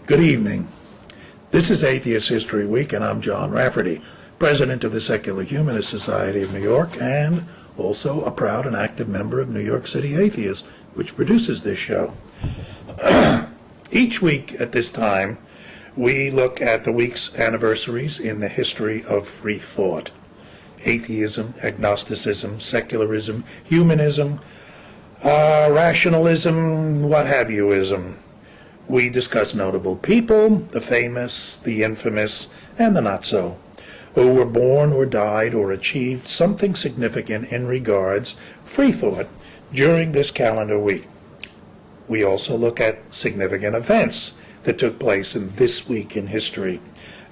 Good evening. This is Atheist History Week, and I'm John Rafferty, president of the Secular Humanist Society of New York, and also a proud and active member of New York City Atheists, which produces this show. Each week at this time, we look at the week's anniversaries in the history of free thought. Atheism, agnosticism, secularism, humanism, rationalism, what have you-ism. We discuss notable people, the famous, the infamous, and the not-so, who were born or died or achieved something significant in regards free thought during this calendar week. We also look at significant events that took place in this week in history,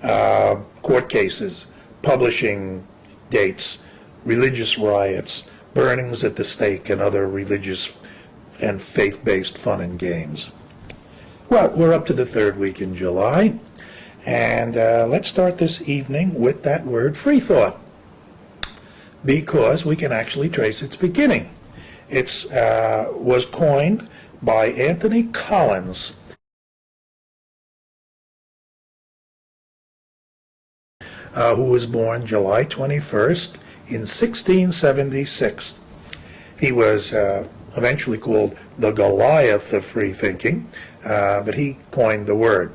court cases, publishing dates, religious riots, burnings at the stake, and other religious and faith-based fun and games. Well, we're up to the third week in July, and let's start this evening with that word free thought, because we can actually trace its beginning. It was coined by Anthony Collins, who was born July 21st in 1676. He was eventually called the Goliath of free thinking, but he coined the word.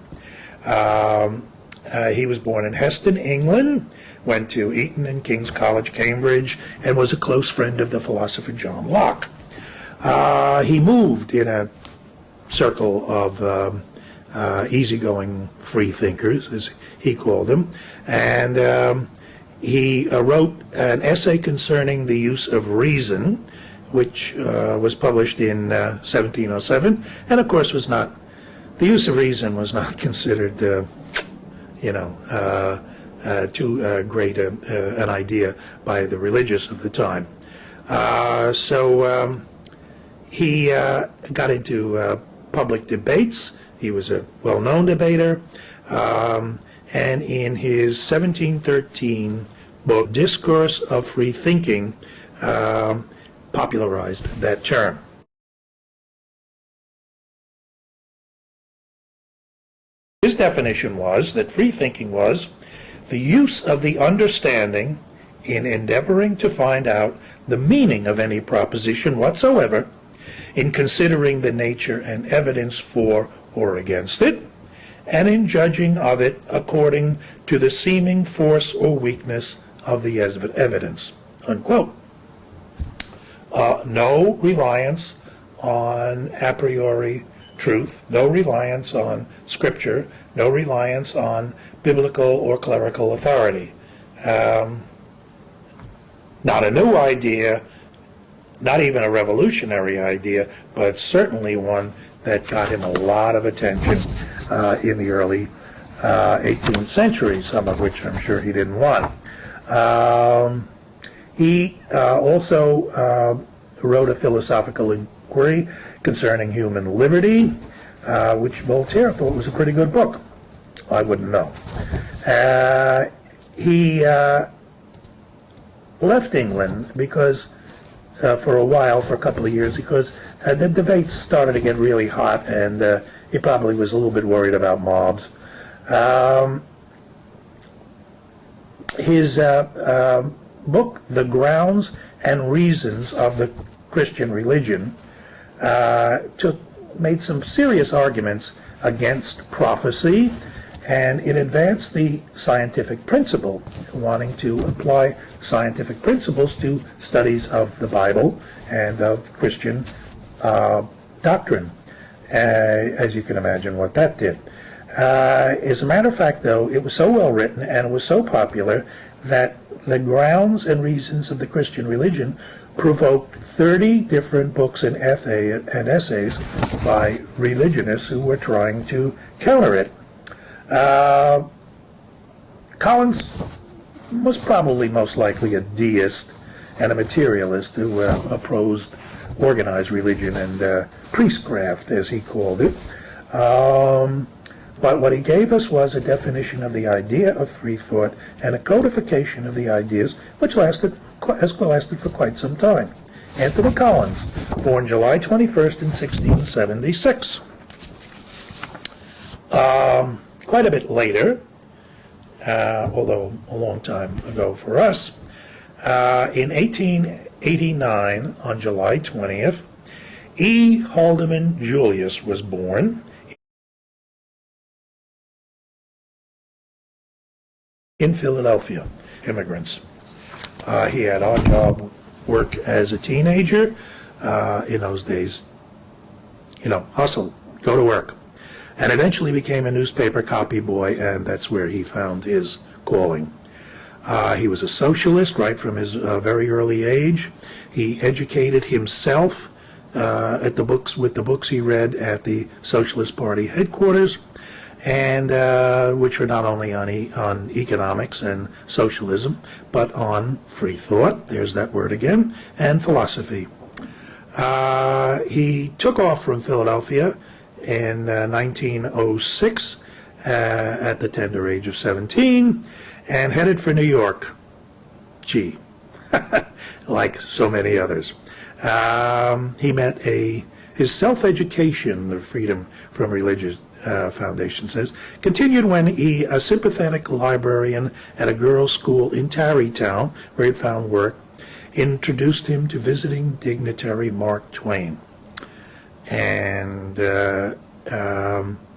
He was born in Heston, England, went to Eton and King's College, Cambridge, and was a close friend of the philosopher John Locke. He moved in a circle of easygoing free thinkers, as he called them, and he wrote an essay concerning the use of reason, which was published in 1707, and of course the use of reason was not considered, too great an idea by the religious of the time. So he got into public debates. He was a well-known debater, and in his 1713 book, Discourse of Free Thinking, popularized that term. His definition was that free thinking was the use of the understanding in endeavoring to find out the meaning of any proposition whatsoever, in considering the nature and evidence for or against it, and in judging of it according to the seeming force or weakness of the evidence, unquote. No reliance on a priori truth, no reliance on scripture, no reliance on biblical or clerical authority. Not a new idea, not even a revolutionary idea, but certainly one that got him a lot of attention in the early 18th century, some of which I'm sure he didn't want. He also wrote a philosophical inquiry concerning human liberty, which Voltaire thought was a pretty good book. I wouldn't know. He left England because, for a while, for a couple of years, because the debates started to get really hot, and he probably was a little bit worried about mobs. His book, The Grounds and Reasons of the Christian Religion, made some serious arguments against prophecy, and it advanced the scientific principle, wanting to apply scientific principles to studies of the Bible and of Christian doctrine. As you can imagine what that did. As a matter of fact, though, it was so well written and it was so popular that the Grounds and Reasons of the Christian Religion provoked 30 different books and essays by religionists who were trying to counter it. Collins was probably most likely a deist and a materialist who opposed organized religion and priestcraft, as he called it. But what he gave us was a definition of the idea of free thought and a codification of the ideas, which has lasted for quite some time. Anthony Collins, born July 21st in 1676. quite a bit later, although a long time ago for us, in 1889, on July 20th, E. Haldeman Julius was born in Philadelphia. Immigrants. He had odd-job work as a teenager. In those days, hustle, go to work. And eventually became a newspaper copy boy, and that's where he found his calling. He was a socialist right from his very early age. He educated himself with the books he read at the Socialist Party headquarters, and which were not only on economics and socialism, but on free thought, there's that word again, and philosophy. He took off from Philadelphia in 1906 at the tender age of 17 and headed for New York. Gee, like so many others. He met his self-education, the Freedom from Religious Foundation says, continued when he, a sympathetic librarian at a girls' school in Tarrytown, where he found work, introduced him to visiting dignitary Mark Twain. And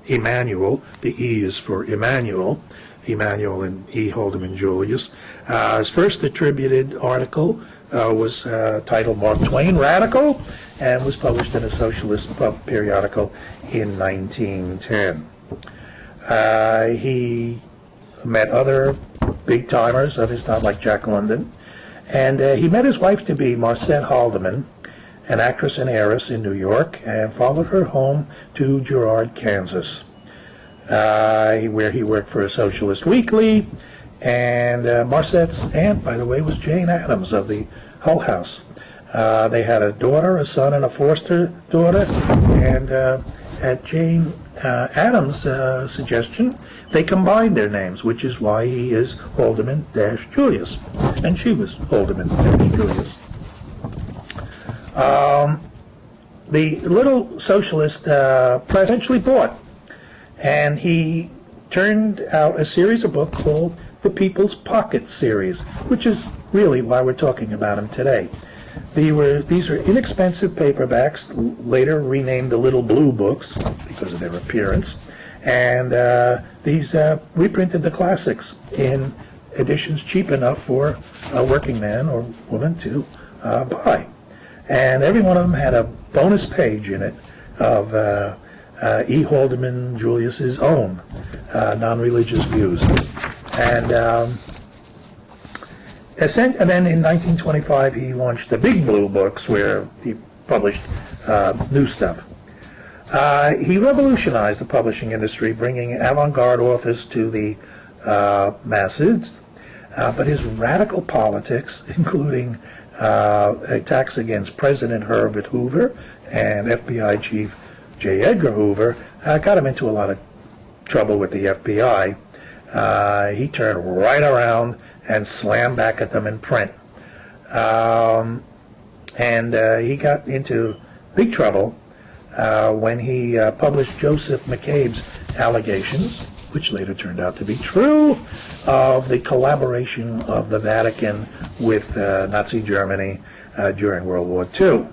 Emmanuel, the E is for Emmanuel, Emmanuel and E. Haldeman Julius. His first attributed article was titled Mark Twain Radical, and was published in a socialist periodical in 1910. He met other big-timers of his time, like Jack London, and he met his wife-to-be, Marcette Haldeman, an actress and heiress in New York, and followed her home to Girard, Kansas, where he worked for a socialist weekly. And Marcette's aunt, by the way, was Jane Addams of the Hull House. They had a daughter, a son, and a foster daughter, and at Jane Addams' suggestion, they combined their names, which is why he is Haldeman-Julius, and she was Haldeman-Julius. The little socialist press eventually bought, and he turned out a series of books called the People's Pocket series, which is really why we're talking about them today. These are inexpensive paperbacks, later renamed the Little Blue Books because of their appearance, and these reprinted the classics in editions cheap enough for a working man or woman to buy. And every one of them had a bonus page in it of E. Haldeman Julius's own non-religious views. And then in 1925 he launched the Big Blue Books, where he published new stuff. He revolutionized the publishing industry, bringing avant-garde authors to the masses, but his radical politics, including attacks against President Herbert Hoover and FBI Chief J. Edgar Hoover, got him into a lot of trouble with the FBI. He turned right around and slammed back at them in print. And he got into big trouble when he published Joseph McCabe's allegations, which later turned out to be true, of the collaboration of the Vatican with Nazi Germany during World War II.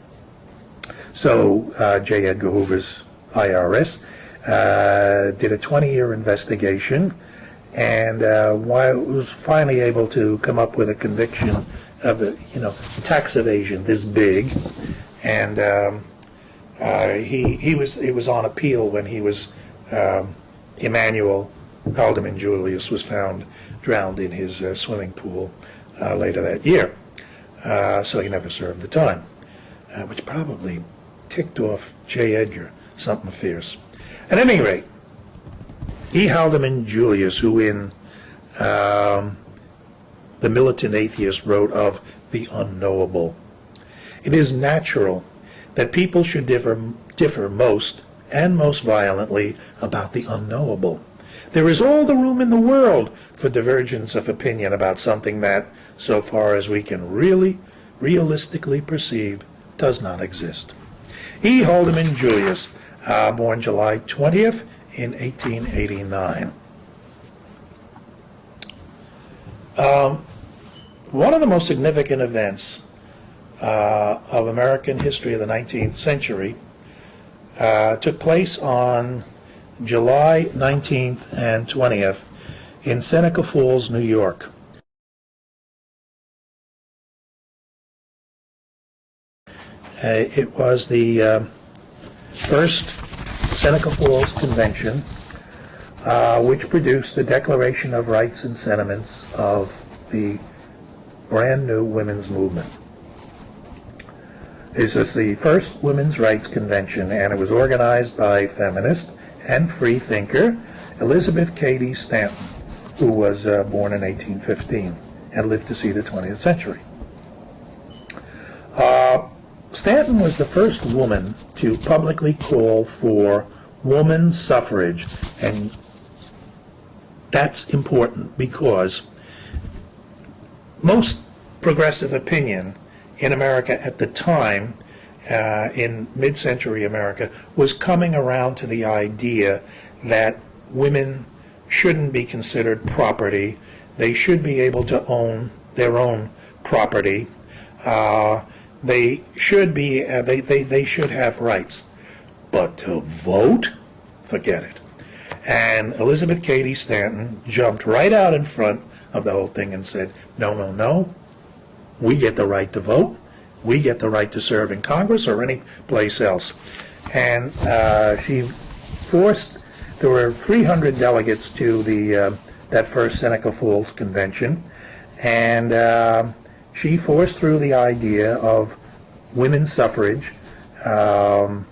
So J. Edgar Hoover's IRS did a 20-year investigation, and was finally able to come up with a conviction of tax evasion this big, and it was on appeal when he was Emmanuel Haldeman Julius was found drowned in his swimming pool later that year. So he never served the time, which probably ticked off J. Edgar something fierce. At any rate, E. Haldeman Julius, who in The Militant Atheist wrote of the unknowable. It is natural that people should differ most and most violently about the unknowable. There is all the room in the world for divergence of opinion about something that, so far as we can really realistically perceive, does not exist. E. Haldeman Julius, born July 20th in 1889. One of the most significant events of American history of the 19th century took place on July 19th and 20th in Seneca Falls, New York. It was the first Seneca Falls Convention, which produced the Declaration of Rights and Sentiments of the brand new women's movement. This was the first women's rights convention, and it was organized by feminist and free thinker Elizabeth Cady Stanton, who was born in 1815 and lived to see the 20th century. Stanton was the first woman to publicly call for woman suffrage, and that's important because most progressive opinion in America at the time, in mid-century America, was coming around to the idea that women shouldn't be considered property. They should be able to own their own property. They should be. They should have rights, but to vote, forget it. And Elizabeth Cady Stanton jumped right out in front of the whole thing and said, "No, no, no. We get the right to vote. We get the right to serve in Congress or any place else." And she forced. There were 300 delegates to the that first Seneca Falls Convention, and she forced through the idea of women's suffrage, and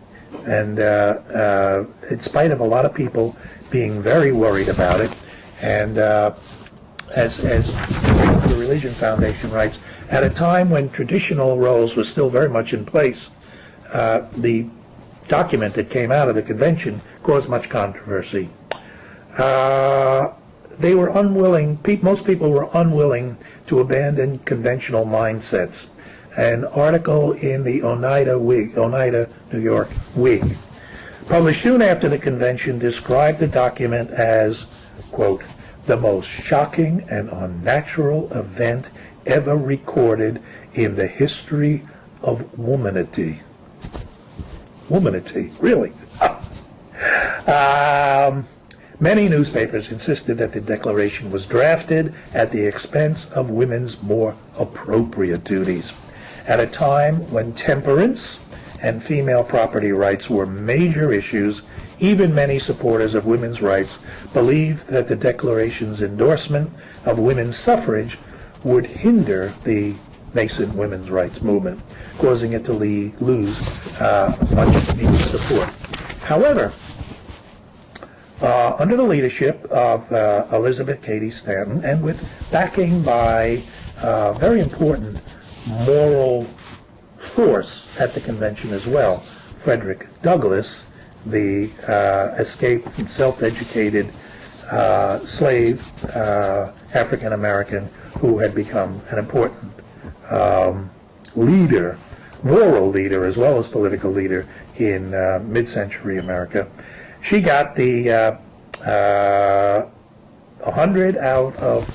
in spite of a lot of people being very worried about it, and as the Religion Foundation writes, at a time when traditional roles were still very much in place, the document that came out of the convention caused much controversy. They were unwilling, most people were unwilling to abandon conventional mindsets. An article in the Oneida, New York Whig, published soon after the convention, described the document as, quote, "the most shocking and unnatural event ever recorded in the history of womanity." Womanity, really? Many newspapers insisted that the declaration was drafted at the expense of women's more appropriate duties. At a time when temperance and female property rights were major issues, even many supporters of women's rights believed that the Declaration's endorsement of women's suffrage would hinder the nascent women's rights movement, causing it to lose much needed support. However, under the leadership of Elizabeth Cady Stanton, and with backing by very important moral force at the convention as well, Frederick Douglass, the escaped and self-educated slave African-American who had become an important leader, moral leader as well as political leader in mid-century America. She got the 100 out of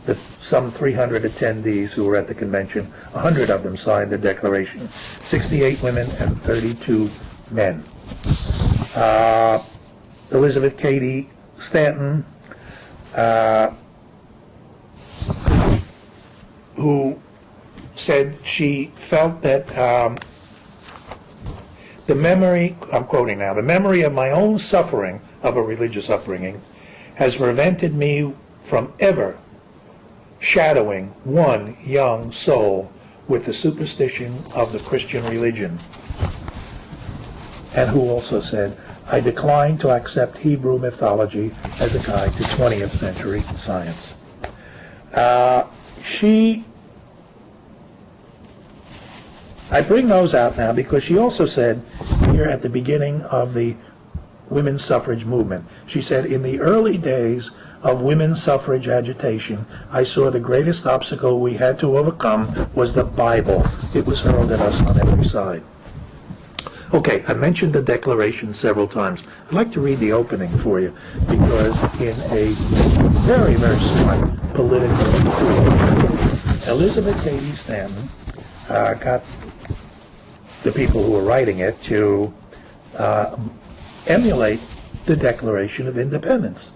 the some 300 attendees who were at the convention. 100 of them signed the declaration. 68 women and 32 men. Elizabeth Cady Stanton, who said she felt that the memory, I'm quoting now, "the memory of my own suffering of a religious upbringing has prevented me from ever shadowing one young soul with the superstition of the Christian religion." And who also said, "I decline to accept Hebrew mythology as a guide to 20th century science." I bring those out now because she also said here at the beginning of the women's suffrage movement, she said, "In the early days of women's suffrage agitation, I saw the greatest obstacle we had to overcome was the Bible. It was hurled at us on every side." Okay, I mentioned the Declaration several times. I'd like to read the opening for you because in a very, very smart political tool. Elizabeth Cady Stanton got the people who were writing it to emulate the Declaration of Independence.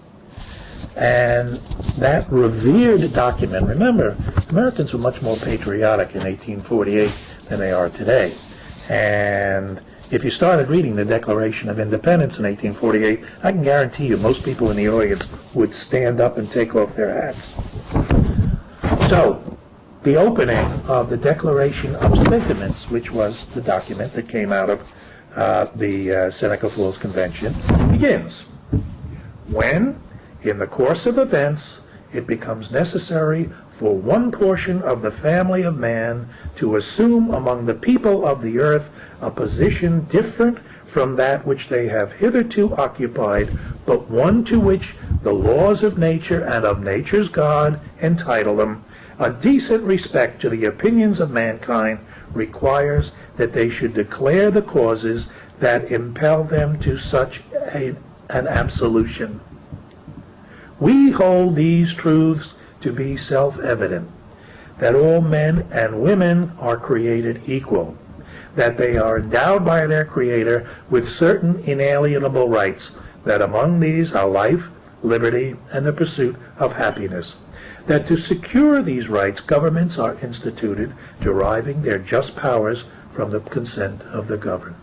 And that revered document, remember, Americans were much more patriotic in 1848 than they are today. And if you started reading the Declaration of Independence in 1848, I can guarantee you most people in the audience would stand up and take off their hats. So, the opening of the Declaration of Sentiments, which was the document that came out of the Seneca Falls Convention, begins. When, in the course of events, it becomes necessary for one portion of the family of man to assume among the people of the earth a position different from that which they have hitherto occupied, but one to which the laws of nature and of nature's God entitle them, a decent respect to the opinions of mankind requires that they should declare the causes that impel them to such an absolution. We hold these truths to be self-evident, that all men and women are created equal, that they are endowed by their Creator with certain inalienable rights, that among these are life, liberty, and the pursuit of happiness, that to secure these rights governments are instituted, deriving their just powers from the consent of the governed.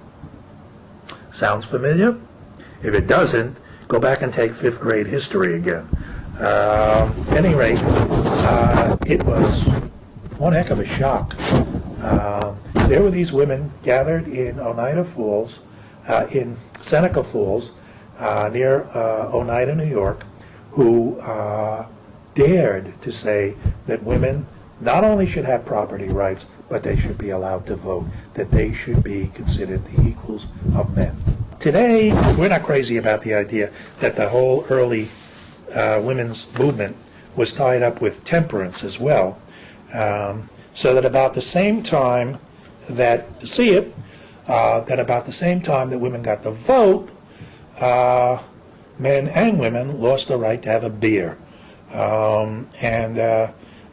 Sounds familiar? If it doesn't, go back and take 5th grade history again. At any rate, it was one heck of a shock. There were these women gathered in Oneida Falls, in Seneca Falls, near Oneida, New York, who dared to say that women not only should have property rights, but they should be allowed to vote, that they should be considered the equals of men. Today, we're not crazy about the idea that the whole early women's movement was tied up with temperance as well, so that about the same time that women got the vote, men and women lost the right to have a beer.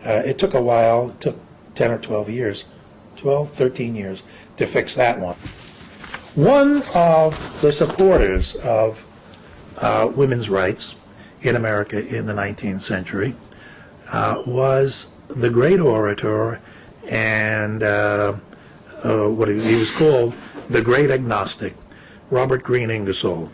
It took a while, it took 10 or 12 years, 13 years to fix that one. One of the supporters of women's rights in America in the 19th century was the great orator and what he was called the great agnostic, Robert Greene Ingersoll.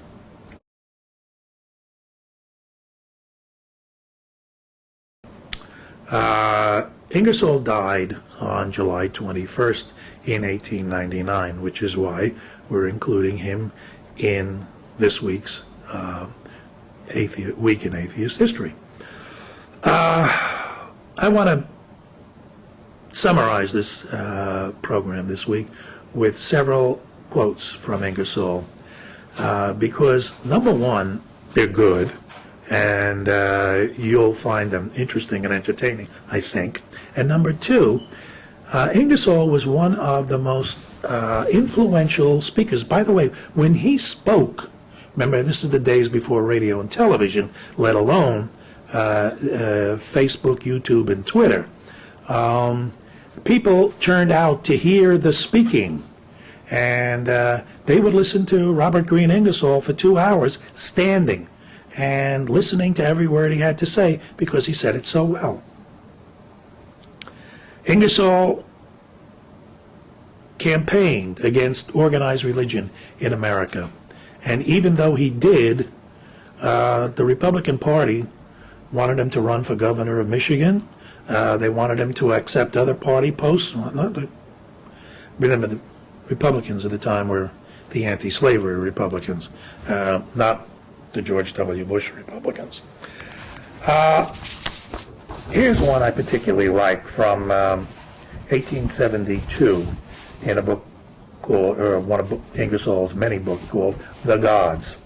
Ingersoll died on July 21st in 1899, which is why we're including him in this week's Week in Atheist History. I want to summarize this program this week with several quotes from Ingersoll because, number one, they're good, and you'll find them interesting and entertaining, I think. And number two, Ingersoll was one of the most influential speakers. By the way, when he spoke, remember, this is the days before radio and television, let alone Facebook, YouTube, and Twitter. People turned out to hear the speaking, and they would listen to Robert Greene Ingersoll for 2 hours standing and listening to every word he had to say because he said it so well. Ingersoll campaigned against organized religion in America. And even though he did, the Republican Party wanted him to run for governor of Michigan. They wanted him to accept other party posts. Remember, the Republicans at the time were the anti-slavery Republicans, not the George W. Bush Republicans. Here's one I particularly like from 1872 in a book called, or one of Ingersoll's many books called The Gods.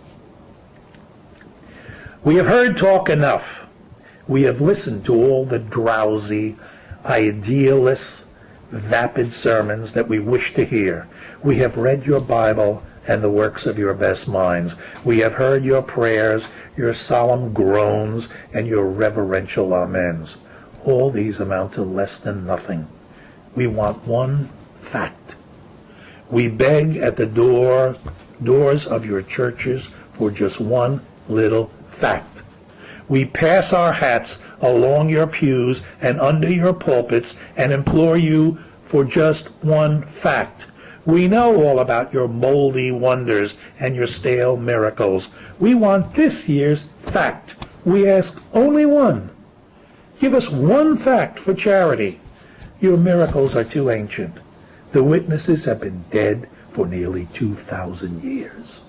We have heard talk enough. We have listened to all the drowsy, idealist, vapid sermons that we wish to hear. We have read your Bible and the works of your best minds. We have heard your prayers, your solemn groans, and your reverential amens. All these amount to less than nothing. We want one fact. We beg at the doors of your churches for just one little fact. We pass our hats along your pews and under your pulpits and implore you for just one fact. We know all about your moldy wonders and your stale miracles. We want this year's fact. We ask only one. Give us one fact for charity. Your miracles are too ancient. The witnesses have been dead for nearly 2,000 years.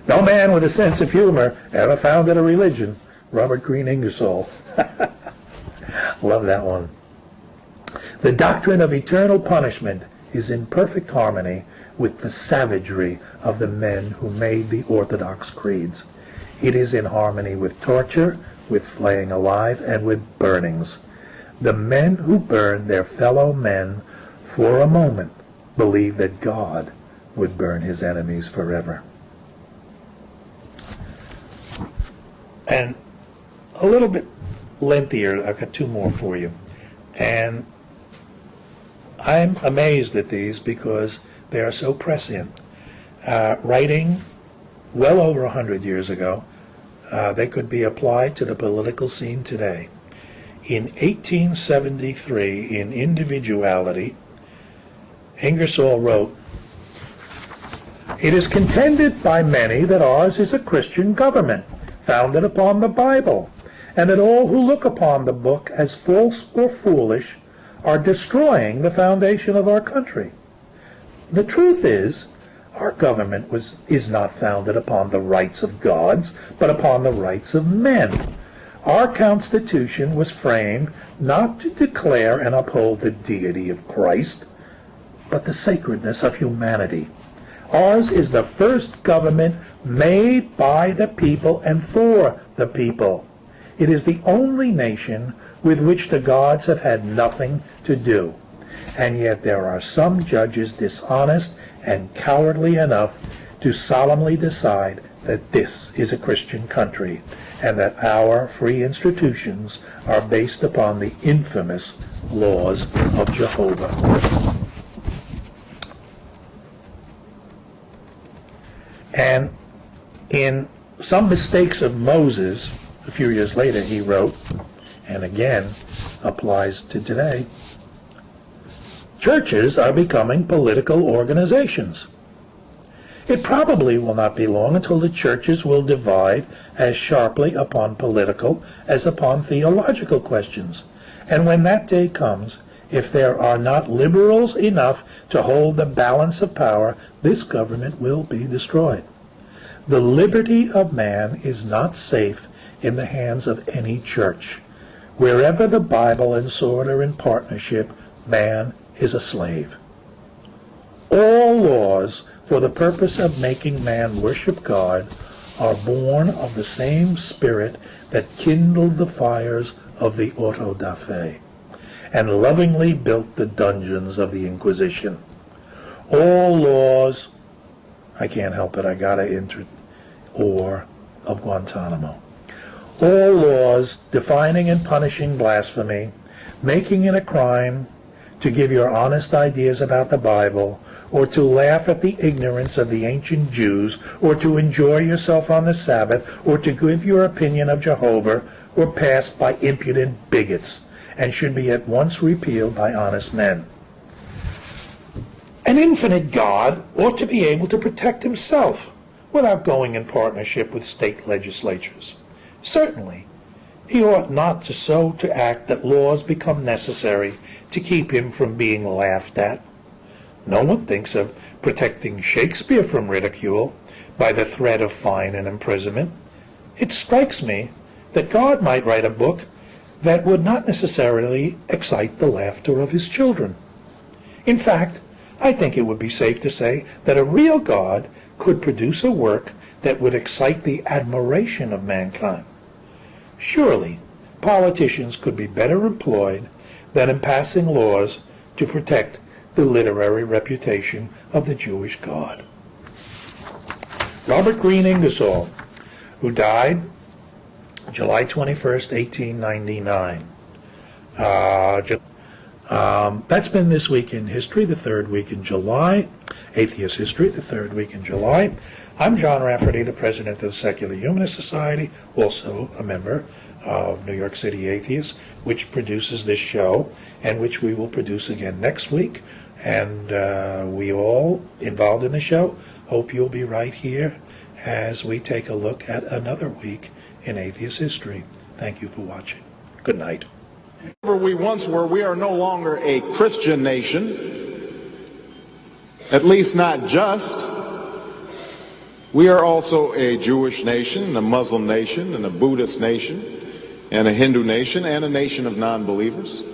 No man with a sense of humor ever founded a religion. Robert Greene Ingersoll. Love that one. The doctrine of eternal punishment is in perfect harmony with the savagery of the men who made the orthodox creeds. It is in harmony with torture, with flaying alive, and with burnings. The men who burn their fellow men for a moment believe that God would burn his enemies forever. And a little bit lengthier, I've got two more for you. And I'm amazed at these because they are so prescient. Writing well over 100 years ago, they could be applied to the political scene today. In 1873, in Individuality, Ingersoll wrote, "It is contended by many that ours is a Christian government, founded upon the Bible, and that all who look upon the book as false or foolish are destroying the foundation of our country. The truth is, our government is not founded upon the rights of gods, but upon the rights of men. Our Constitution was framed not to declare and uphold the deity of Christ, but the sacredness of humanity. Ours is the first government made by the people and for the people. It is the only nation with which the gods have had nothing to do. And yet there are some judges dishonest and cowardly enough to solemnly decide that this is a Christian country, and that our free institutions are based upon the infamous laws of Jehovah." And in Some Mistakes of Moses, a few years later, he wrote, and again applies to today, "Churches are becoming political organizations. It probably will not be long until the churches will divide as sharply upon political as upon theological questions. And when that day comes, if there are not liberals enough to hold the balance of power, this government will be destroyed. The liberty of man is not safe in the hands of any church. Wherever the Bible and sword are in partnership, man is a slave. All laws for the purpose of making man worship God are born of the same spirit that kindled the fires of the auto da fe and lovingly built the dungeons of the Inquisition. All laws, I can't help it, I gotta or of Guantanamo. All laws defining and punishing blasphemy, making it a crime to give your honest ideas about the Bible, or to laugh at the ignorance of the ancient Jews, or to enjoy yourself on the Sabbath, or to give your opinion of Jehovah, were passed by impudent bigots, and should be at once repealed by honest men. An infinite God ought to be able to protect himself without going in partnership with state legislatures. Certainly, he ought not to act that laws become necessary to keep him from being laughed at. No one thinks of protecting Shakespeare from ridicule by the threat of fine and imprisonment. It strikes me that God might write a book that would not necessarily excite the laughter of his children. In fact, I think it would be safe to say that a real God could produce a work that would excite the admiration of mankind. Surely, politicians could be better employed than in passing laws to protect the literary reputation of the Jewish God. Robert Green Ingersoll, who died July 21st, 1899. That's been This Week in History, the third week in July. Atheist History, the third week in July. I'm John Rafferty, the president of the Secular Humanist Society, also a member of New York City Atheists, which produces this show and which we will produce again next week. And we all involved in the show hope you'll be right here as we take a look at another week in atheist history. Thank you for watching. Good night. Wherever we once were, we are no longer a Christian nation, at least not just. We are also a Jewish nation, a Muslim nation, and a Buddhist nation, and a Hindu nation, and a nation of non-believers.